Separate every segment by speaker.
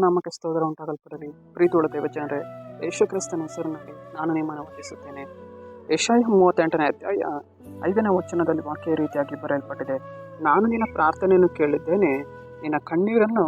Speaker 1: ನಾಮಕ್ಕೆ ಸ್ತೋತ್ರ ಉಂಟಾಗಲ್ಪಡಲಿ. ಪ್ರೀತಿಯುಳ್ಳ ದೇವಜನರೇ, ಯೇಸು ಕ್ರಿಸ್ತನ ಹೆಸರಿನಲ್ಲಿ ನಾನು ನಿಮ್ಮನ್ನು ವಂದಿಸುತ್ತೇನೆ. ಯೆಶಾಯ 38ನೇ ಅಧ್ಯಾಯ 5ನೇ ವಚನದಲ್ಲಿ ವಾಕ್ಯ ರೀತಿಯಾಗಿ ಬರೆಯಲ್ಪಟ್ಟಿದೆ. ನಾನು ನಿನ್ನ ಪ್ರಾರ್ಥನೆಯನ್ನು ಕೇಳಿದ್ದೇನೆ, ನಿನ್ನ ಕಣ್ಣೀರನ್ನು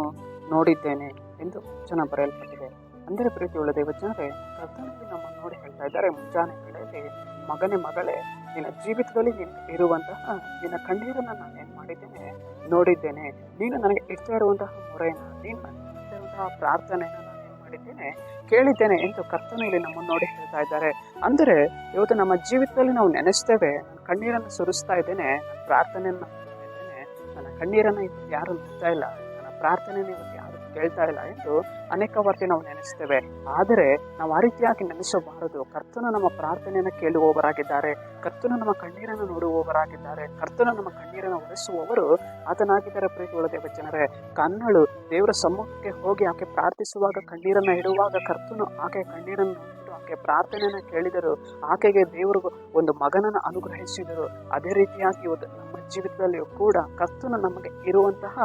Speaker 1: ನೋಡಿದ್ದೇನೆ ಎಂದು ವಚನ ಬರೆಯಲ್ಪಟ್ಟಿದೆ. ಅಂದರೆ ಪ್ರೀತಿಯುಳ್ಳ ದೇವಜನರೇ, ಕರ್ತನಲ್ಲಿ ನಮ್ಮನ್ನು ನೋಡಿ ಹೇಳ್ತಾ ಇದ್ದಾರೆ, ಮುಂಜಾನೆ ವೇಳೆಯಲ್ಲಿ ಮಗನೇ ಮಗಳೇ, ನಿನ್ನ ಜೀವಿತದಲ್ಲಿ ಇರುವಂತಹ ನಿನ್ನ ಕಣ್ಣೀರನ್ನು ನಾನು ಏನು ಮಾಡಿದ್ದೇನೆ, ನೋಡಿದ್ದೇನೆ. ನೀನು ನನಗೆ ಇಡ್ತಾ ಇರುವಂತಹ ಮೊರೆಯನ್ನು, ನೀನು ನನಗೆ ಇಡ್ತಾ ಇರುವಂತಹ ಪ್ರಾರ್ಥನೆಯನ್ನು ನಾನು ಏನು ಮಾಡಿದ್ದೇನೆ, ಕೇಳಿದ್ದೇನೆ ಎಂದು ಕರ್ತನು ಇಲ್ಲಿ ನಮ್ಮನ್ನು ನೋಡಿ ಹೇಳ್ತಾ ಇದ್ದಾರೆ. ಅಂದರೆ ಇವತ್ತು ನಮ್ಮ ಜೀವಿತದಲ್ಲಿ ನಾವು ನೆನೆಸ್ತೇವೆ, ನನ್ನ ಕಣ್ಣೀರನ್ನು ಸುರಿಸ್ತಾ ಇದ್ದೇನೆ, ನನ್ನ ಪ್ರಾರ್ಥನೆಯನ್ನು ಮಾಡ್ತಾ ಇದ್ದೇನೆ, ನನ್ನ ಕಣ್ಣೀರನ್ನು ಇವತ್ತು ಯಾರು ನೋಡ್ತಾ ಇಲ್ಲ, ನನ್ನ ಪ್ರಾರ್ಥನೆಯನ್ನು ಇವತ್ತು ಯಾರು ಕೇಳ್ತಾ ಇಲ್ಲ ಎಂದು ಅನೇಕ ಬಾರಿ ನಾವು ನೆನೆಸ್ತೇವೆ. ಆದರೆ ನಾವು ಆ ರೀತಿಯಾಗಿ ನೆನೆಸಬಾರದು. ಕರ್ತನು ನಮ್ಮ ಪ್ರಾರ್ಥನೆಯನ್ನು ಕೇಳುವವರಾಗಿದ್ದಾರೆ, ಕರ್ತನು ನಮ್ಮ ಕಣ್ಣೀರನ್ನು ನೋಡುವವರಾಗಿದ್ದಾರೆ, ಕರ್ತನು ನಮ್ಮ ಕಣ್ಣೀರನ್ನು ಒರೆಸುವವರು ಆತನಾಗಿದ್ದಾರೆ. ಪ್ರೀತಿಯುಳ್ಳ ದೇವಜನರೇ, ಕನ್ನಳು ದೇವರ ಸಮ್ಮುಖಕ್ಕೆ ಹೋಗಿ ಆಕೆ ಪ್ರಾರ್ಥಿಸುವಾಗ, ಕಣ್ಣೀರನ್ನು ಇಡುವಾಗ ಕರ್ತನು ಆಕೆ ಕಣ್ಣೀರನ್ನು ನೋಡಿದರು, ಆಕೆ ಪ್ರಾರ್ಥನೆಯನ್ನು ಕೇಳಿದರು, ಆಕೆಗೆ ದೇವರು ಒಂದು ಮಗನನ್ನು ಅನುಗ್ರಹಿಸಿದರು. ಅದೇ ರೀತಿಯಾಗಿ ಇವತ್ತು ನಮ್ಮ ಜೀವಿತದಲ್ಲಿಯೂ ಕೂಡ ಕರ್ತನು ನಮಗೆ ಇರುವಂತಹ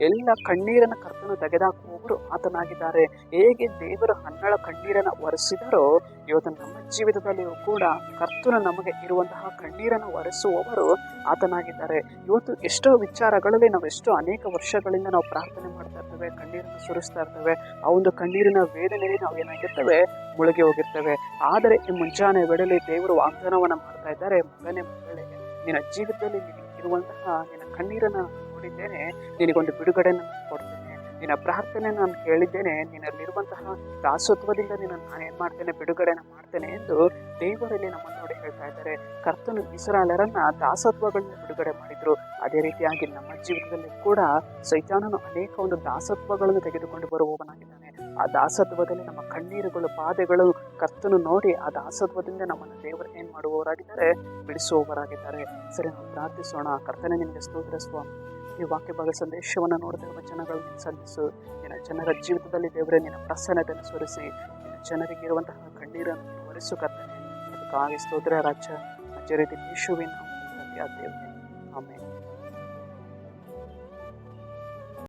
Speaker 1: ಎಲ್ಲ ಕಣ್ಣೀರನ್ನು ಕರ್ತನು ತೆಗೆದುಹಾಕುವವರು ಆತನಾಗಿದ್ದಾರೆ. ಹೇಗೆ ದೇವರು ಹನ್ನಳ ಕಣ್ಣೀರನ್ನು ಒರೆಸಿದರೋ, ಇವತ್ತು ನಮ್ಮ ಜೀವಿತದಲ್ಲಿಯೂ ಕೂಡ ಕರ್ತನು ನಮಗೆ ಇರುವಂತಹ ಕಣ್ಣೀರನ್ನು ಒರೆಸುವವರು ಆತನಾಗಿದ್ದಾರೆ. ಇವತ್ತು ಎಷ್ಟೋ ವಿಚಾರಗಳಲ್ಲಿ ನಾವು ಅನೇಕ ವರ್ಷಗಳಿಂದ ನಾವು ಪ್ರಾರ್ಥನೆ ಮಾಡ್ತಾ ಇರ್ತೇವೆ, ಕಣ್ಣೀರನ್ನು ಸುರಿಸ್ತಾ ಇರ್ತೇವೆ. ಆ ಒಂದು ಕಣ್ಣೀರಿನ ವೇದನೆಯಲ್ಲಿ ನಾವು ಏನಾಗಿರ್ತೇವೆ, ಮುಳುಗಿ ಹೋಗಿರ್ತೇವೆ. ಆದರೆ ಈ ಮುಂಜಾನೆ ವೇಳೆಯಲ್ಲಿ ದೇವರು ವಾಗ್ದಾನವನ್ನು ಮಾಡ್ತಾ ಇದ್ದಾರೆ, ಮಗನೇ ಮಗಳೇ, ನಿನ್ನ ಜೀವಿತದಲ್ಲಿ ಇರುವಂತಹ ನಿನ್ನ ಕಣ್ಣೀರನ್ನು ನೋಡಿದ್ದೇನೆ, ನಿನಗೊಂದು ಬಿಡುಗಡೆಯನ್ನು ಕೊಡ್ತೇನೆ, ನಿನ್ನ ಪ್ರಾರ್ಥನೆಯನ್ನು ನಾನು ಕೇಳಿದ್ದೇನೆ, ನಿನ್ನಲ್ಲಿರುವಂತಹ ದಾಸತ್ವದಿಂದ ನಾನು ಏನು ಮಾಡ್ತೇನೆ, ಬಿಡುಗಡೆಯನ್ನು ಮಾಡ್ತೇನೆ ಎಂದು ದೇವರಲ್ಲಿ ನಮ್ಮನ್ನು ನೋಡಿ ಹೇಳ್ತಾ ಇದ್ದಾರೆ. ಕರ್ತನು ಇಸ್ರಾಯೇಲರನ್ನ ದಾಸತ್ವಗಳಿಂದ ಬಿಡುಗಡೆ ಮಾಡಿದ್ರು. ಅದೇ ರೀತಿಯಾಗಿ ನಮ್ಮ ಜೀವಿತದಲ್ಲಿ ಕೂಡ ಸೈತಾನನು ಅನೇಕ ಒಂದು ದಾಸತ್ವಗಳನ್ನು ತೆಗೆದುಕೊಂಡು ಬರುವವನಾಗಿದ್ದಾನೆ. ಆ ದಾಸತ್ವದಲ್ಲಿ ನಮ್ಮ ಕಣ್ಣೀರುಗಳು, ಬಾಧೆಗಳು ಕರ್ತನು ನೋಡಿ ಆ ದಾಸತ್ವದಿಂದ ನಮ್ಮನ್ನು ದೇವರು ಏನು ಮಾಡುವವರಾಗಿದ್ದಾರೆ, ಬಿಡಿಸುವವರಾಗಿದ್ದಾರೆ. ಸರಿ, ನಾವು ಪ್ರಾರ್ಥಿಸೋಣ. ಕರ್ತನೆ, ನಿಮಗೆ ಸ್ತೋತ್ರ ಸ್ವಾಮಿ. ಈ ವಾಕ್ಯ ಭಾಗ ಸಂದೇಶವನ್ನು ನೋಡಿದ ಜನಗಳನ್ನು ಸಲ್ಲಿಸು. ನಿನ್ನ ಜನರ ಜೀವಿತದಲ್ಲಿ ದೇವರೇ ನಿನ್ನ ಪ್ರಸನ್ನತೆಯನ್ನು ಸುರಿಸಿ, ನಿನ್ನ ಜನರಿಗೆ ಇರುವಂತಹ ಕಣ್ಣೀರನ್ನು ಒರೆಸು ಕರ್ತನೆ. ಅದಕ್ಕಾಗಿ ಸ್ತೋತ್ರ ರಾಜ್ಯ. ಅದೇ ರೀತಿ ಯೇಸುವಿನ ನಾಮದಲ್ಲಿ ದೇವರೇ, ಆಮೆನ್.